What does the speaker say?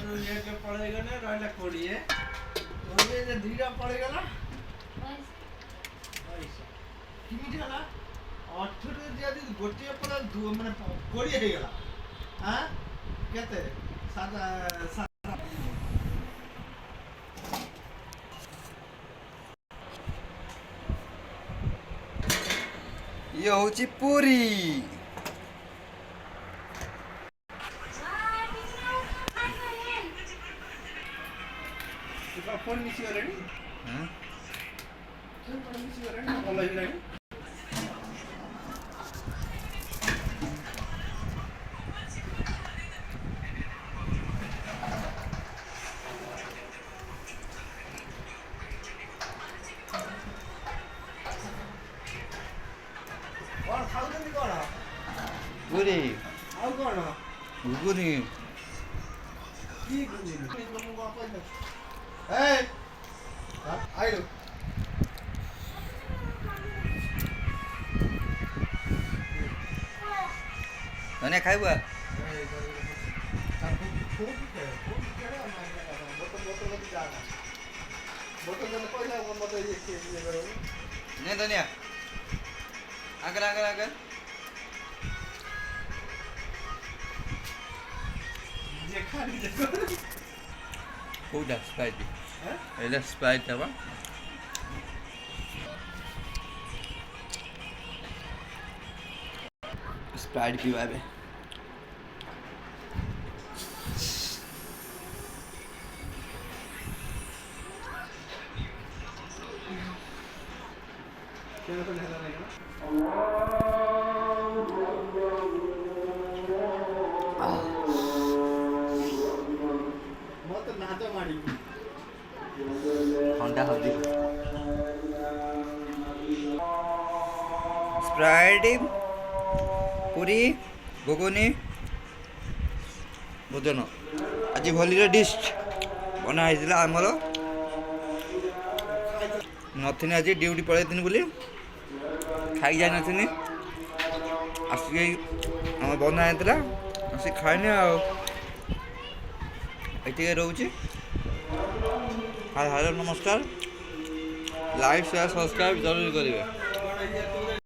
ये के पड़ेगा ना रहला कोड़िए और ये जे धीरा पड़ेगा ना ऐसा किमी ढाला 18 যদি গোটিয়ে পড়া মানে কোড়িয়ে হয়ে গেল হ্যাঁ কেতে সাদা ଇଏ ହେଉଛି ପୁରୀ। ଫୋନ ମିଶି ଗଲେଣି ଫୋନ ମିଶି ଗଲେଣି ଭଲ ହେଇଗଲାଣି କଣ ଖାଉଛନ୍ତି କଣ ପୁରୀ ଆଉ କଣ ଘୁଗୁନି কি গুনি তুমি কଣ କହିଲ এই আইলো ଧନିଆ ଖାଇବୁ ଆ ନେ ଧନିଆ ଆଗରେ ଆଗରେ ଆଗରେ କୋଉଟା ସ୍ପ୍ରାଇଟ୍ ଏଇଟା ସ୍ପ୍ରାଇଟ୍ ହବା स्प्राइट पिवा ଏବେ ଥଣ୍ଡା ହଉଛି ସ୍ପ୍ରାଇଟ୍ ପୁରୀ ଘୁଗୁନି ଭୋଜନ ଆଜି ହୋଲିର ଡିଶ୍ ବନା ହେଇଥିଲା ଆମର ନଥିନି ଆଜି ଡ୍ୟୁଟି ପଳେଇଥିନି ବୋଲି ଖାଇ ଯାଇନଥିନି ଆସିକି ଆମର ବନା ହେଇଥିଲା ଆସିକି ଖାଇନି ଆଉ ଏଠିକି ରହୁଛି ହାଲୋ ନମସ୍କାର ଲାଇକ୍ ସେୟାର ସବସ୍କ୍ରାଇବ୍ ଜରୁରୀ କରିବେ।